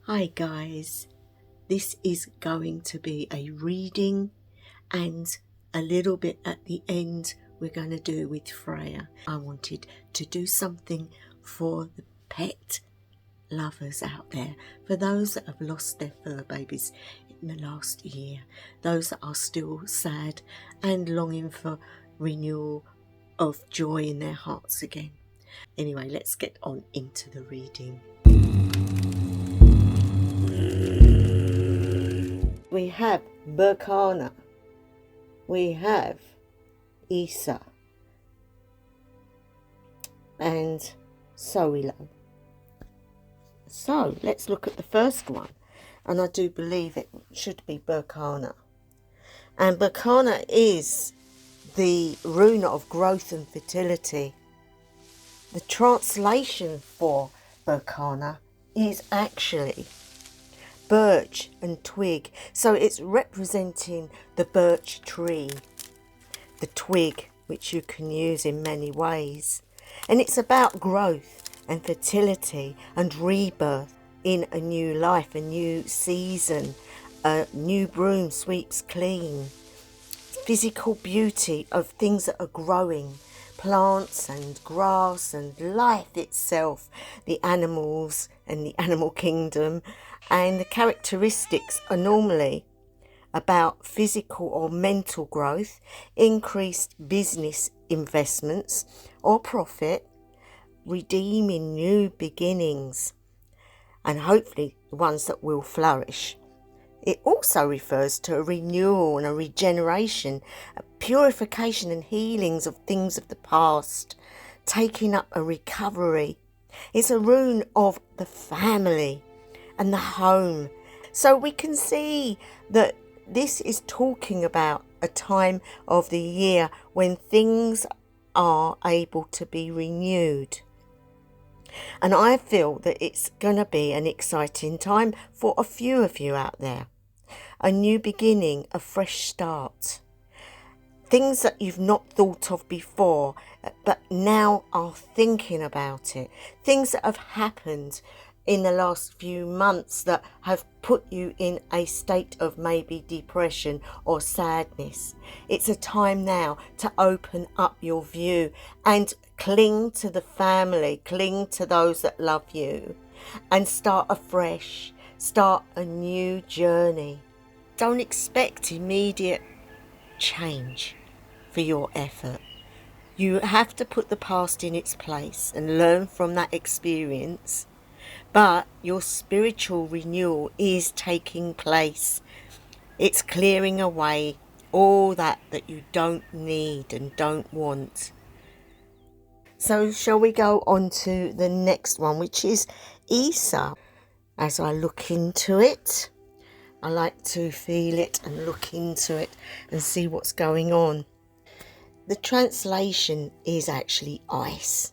Hi guys, this is going to be a reading and a little bit at the end we're going to do with Freyja. I wanted to do something for the pet lovers out there, for those that have lost their fur babies in the last year, those that are still sad and longing for renewal of joy in their hearts again. Anyway, let's get on into the reading. We have Berkana, we have Isa, and Soilo. So let's look at the first one, and I do believe it should be Berkana. And Berkana is the rune of growth and fertility. The translation for Berkana is actually birch and twig, so it's representing the birch tree, the twig, which you can use in many ways, and it's about growth and fertility and rebirth in a new life, a new season. A new broom sweeps clean, physical beauty of things that are growing, plants and grass and life itself, the animals and the animal kingdom. And the characteristics are normally about physical or mental growth, increased business investments or profit, redeeming new beginnings, and hopefully the ones that will flourish. It also refers to a renewal and a regeneration, a purification and healings of things of the past, taking up a recovery. It's a rune of the family and the home. So we can see that this is talking about a time of the year when things are able to be renewed. And I feel that it's going to be an exciting time for a few of you out there. A new beginning, a fresh start. Things that you've not thought of before, but now are thinking about it. Things that have happened in the last few months that have put you in a state of maybe depression or sadness. It's a time now to open up your view and cling to the family, cling to those that love you, and start afresh, start a new journey. Don't expect immediate change for your effort. You have to put the past in its place and learn from that experience. But your spiritual renewal is taking place. It's clearing away all that you don't need and don't want. So shall we go on to the next one, which is Isa. As I look into it, I like to feel it and look into it and see what's going on. The translation is actually ice.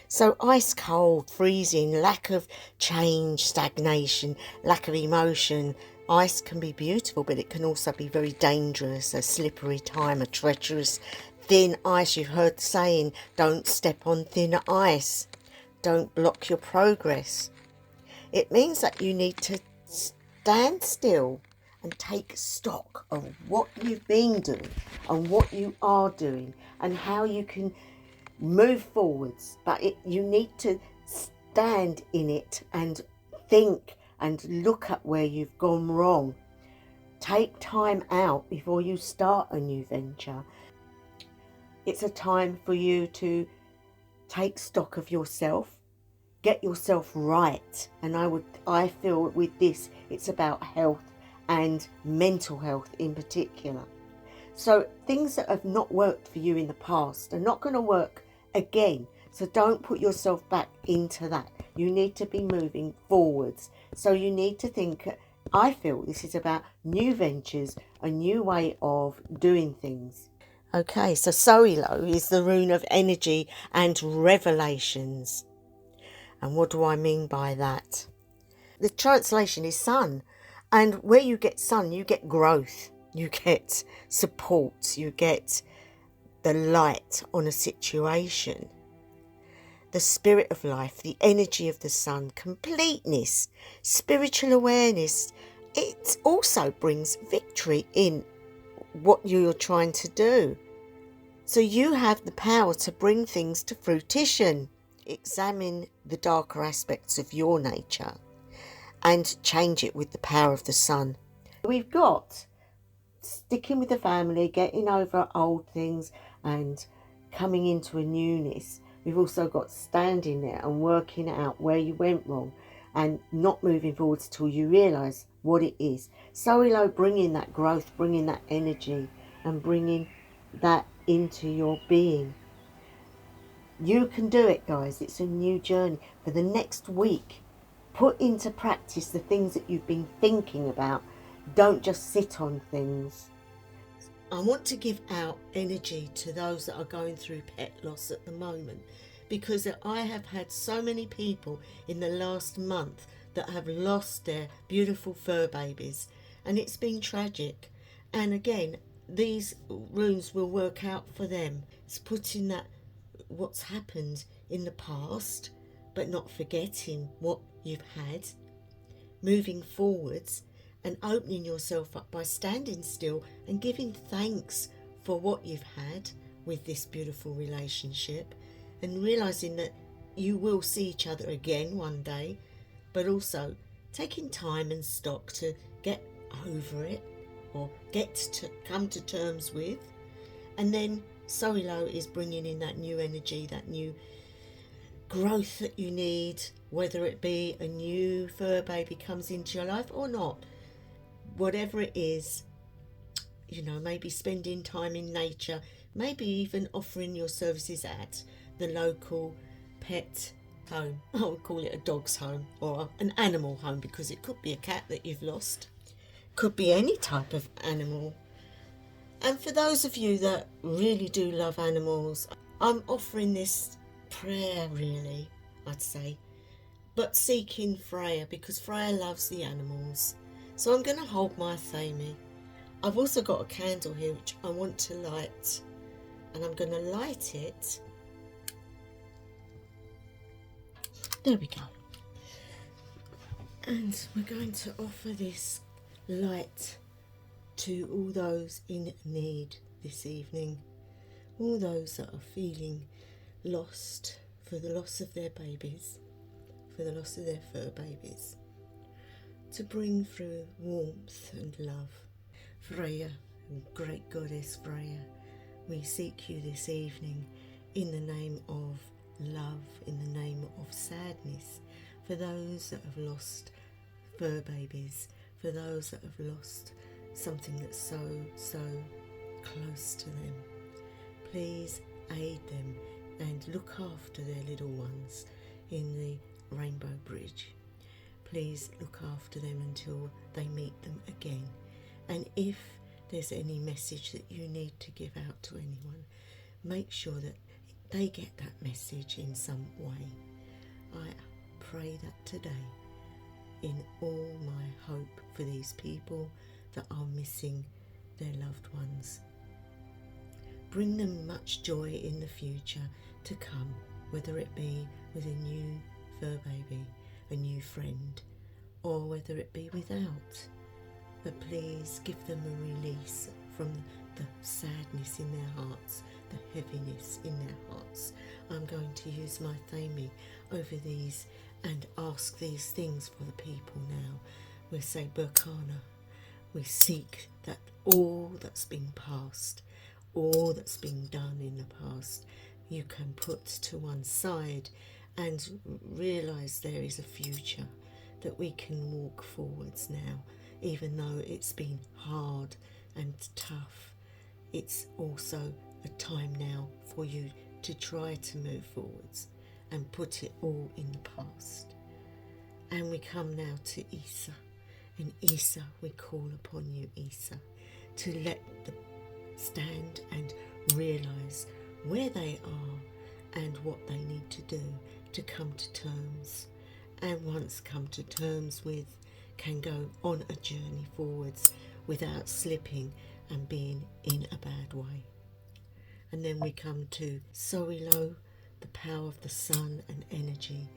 So ice cold, freezing, lack of change, stagnation, lack of emotion. Ice can be beautiful, but it can also be very dangerous, a slippery time, a treacherous, thin ice. You've heard the saying, don't step on thin ice. Don't block your progress. It means that you need to stand still and take stock of what you've been doing and what you are doing and how you can move forwards. But you need to stand in it and think and look at where you've gone wrong. Take time out before you start a new venture. It's a time for you to take stock of yourself, get yourself right. And I feel with this, it's about health and mental health in particular. So things that have not worked for you in the past are not going to work again. So don't put yourself back into that. You need to be moving forwards. So you need to think, I feel this is about new ventures, a new way of doing things. Okay, so Soilo is the rune of energy and revelations. And what do I mean by that? The translation is sun. And where you get sun, you get growth, you get support, you get the light on a situation. the spirit of life, the energy of the sun, completeness, spiritual awareness. It also brings victory in what you're trying to do. So you have the power to bring things to fruition. Examine the darker aspects of your nature and change it with the power of the sun. We've got sticking with the family, getting over old things and coming into a newness. We've also got standing there and working out where you went wrong and not moving forwards till you realise what it is. So bringing that growth, bringing that energy and bringing that into your being. You can do it, guys. It's a new journey. For the next week, put into practice the things that you've been thinking about. Don't just sit on things. I want to give out energy to those that are going through pet loss at the moment, because I have had so many people in the last month that have lost their beautiful fur babies, and it's been tragic. And again, these runes will work out for them. It's putting that what's happened in the past, but not forgetting what you've had, moving forwards and opening yourself up by standing still and giving thanks for what you've had with this beautiful relationship, and realizing that you will see each other again one day, but also taking time and stock to get over it or get to come to terms with. And then Soilo is bringing in that new energy, that new growth that you need, whether it be a new fur baby comes into your life or not. Whatever it is, maybe spending time in nature, maybe even offering your services at the local pet home. I would call it a dog's home or an animal home, because it could be a cat that you've lost. Could be any type of animal. And for those of you that really do love animals, I'm offering this prayer, really, I'd say, but seeking Freyja, because Freyja loves the animals. So I'm going to hold my thammy. I've also got a candle here which I want to light, and I'm going to light it. There we go. And we're going to offer this light to all those in need this evening, all those that are feeling lost for the loss of their babies, for the loss of their fur babies, to bring through warmth and love. Freyja, great goddess Freyja, we seek you this evening in the name of love, in the name of sadness, for those that have lost fur babies, for those that have lost something that's so close to them. Please aid them and look after their little ones in the Rainbow Bridge. Please look after them until they meet them again. And if there's any message that you need to give out to anyone, make sure that they get that message in some way. I pray that today, in all my hope for these people that are missing their loved ones. Bring them much joy in the future to come, whether it be with a new fur baby, a new friend, or whether it be without. But please give them a release from the sadness in their hearts, the heaviness in their hearts. I'm going to use my thammy over these and ask these things for the people now. We'll say, Berkana, we seek that all that's been past, all that's been done in the past, you can put to one side and realise there is a future, that we can walk forwards now, even though it's been hard and tough. It's also a time now for you to try to move forwards and put it all in the past. And we come now to Isa. And Isa, we call upon you, Isa, to let them stand and realise where they are and what they need to do to come to terms. And once come to terms with, can go on a journey forwards without slipping and being in a bad way. And then we come to Soilo, the power of the sun and energy,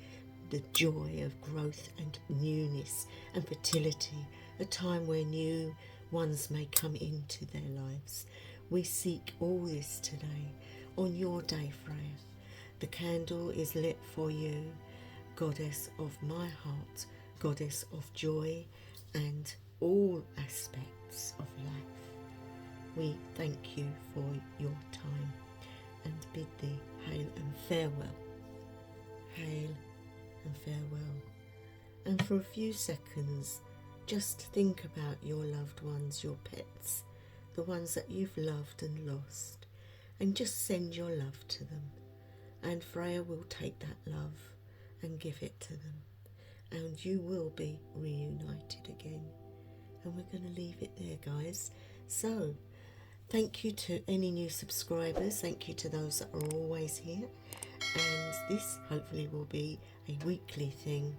the joy of growth and newness and fertility, a time where new ones may come into their lives. We seek all this today on your day, Freyja. The candle is lit for you, goddess of my heart, goddess of joy and all aspects of life. We thank you for your time and bid thee hail and farewell. Hail and farewell. And for a few seconds, just think about your loved ones, your pets, the ones that you've loved and lost, and just send your love to them. And Freyja will take that love and give it to them, and you will be reunited again. And we're going to leave it there, guys. So thank you to any new subscribers, thank you to those that are always here, and this hopefully will be a weekly thing.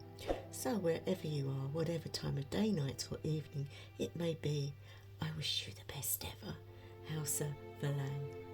So wherever you are, whatever time of day, night or evening it may be, I wish you the best ever. Hausa Verlang.